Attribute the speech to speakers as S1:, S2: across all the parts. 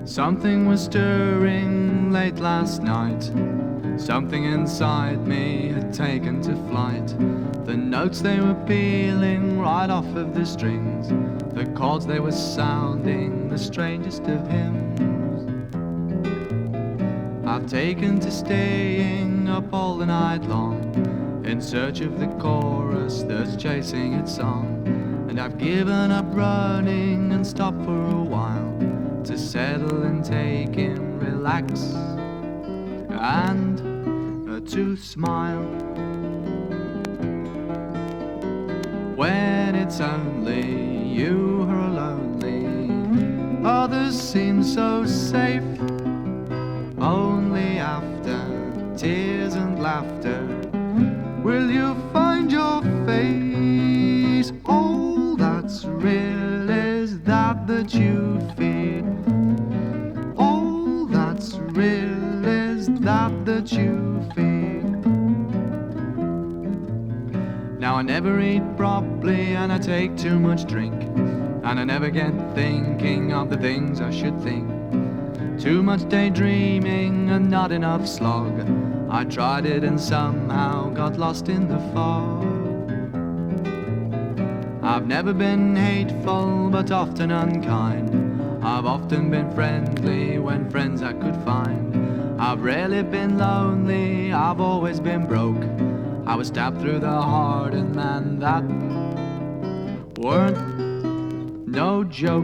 S1: Something was stirring late last night. Something inside me had taken to flight. The notes they were peeling right off of the strings. The chords they were sounding the strangest of hymns. I've taken to staying up all the night long in search of the chorus that's chasing its song. And I've given up running and stopped for a while to settle and take in, relax, and to smile. When it's only you who are lonely, others seem so safe. Only after tears and laughter will you find your face. All that's real is that you feel. All that's real is that you feel. Now I never eat properly and I take too much drink, and I never get thinking of the things I should think. Too much daydreaming and not enough slog. I tried it and somehow got lost in the fog. I've never been hateful but often unkind. I've often been friendly when friends I could find. I've rarely been lonely, I've always been broke. I was stabbed through the heart and man, that weren't no joke.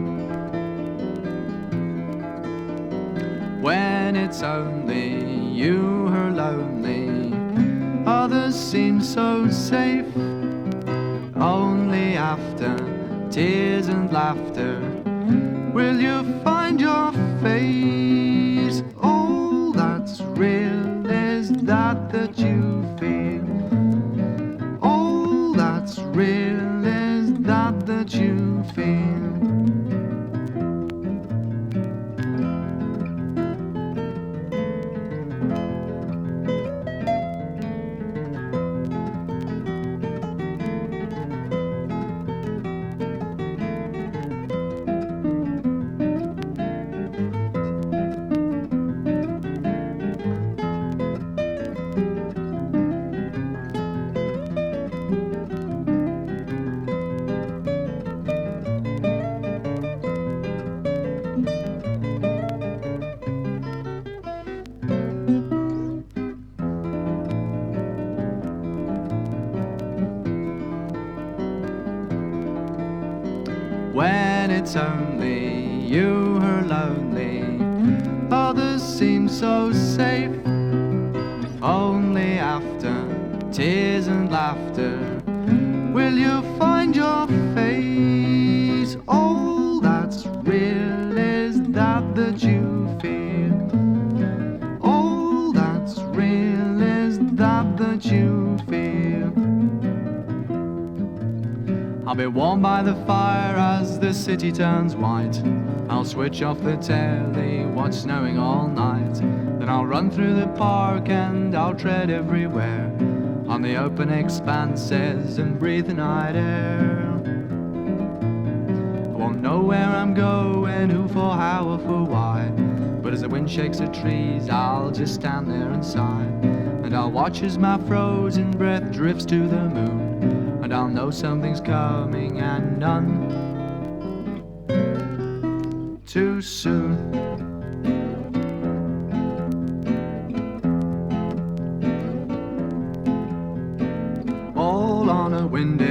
S1: When it's only you who are lonely, others seem so safe. Only after tears and laughter will you find your face. All that's real is that you feel. All that's real is that you feel. When it's only you who are lonely, others seem so safe. Only after tears and laughter will you find your face. All that's real is that you feel. All that's real is that you feel. I'll be warmed by the fire as the city turns white. I'll switch off the telly, watch snowing all night. Then I'll run through the park and I'll tread everywhere on the open expanses and breathe the night air. I won't know where I'm going, who for, how or for why, but as the wind shakes the trees I'll just stand there and sigh. And I'll watch as my frozen breath drifts to the moon, and I'll know something's coming and none too soon. All on a windy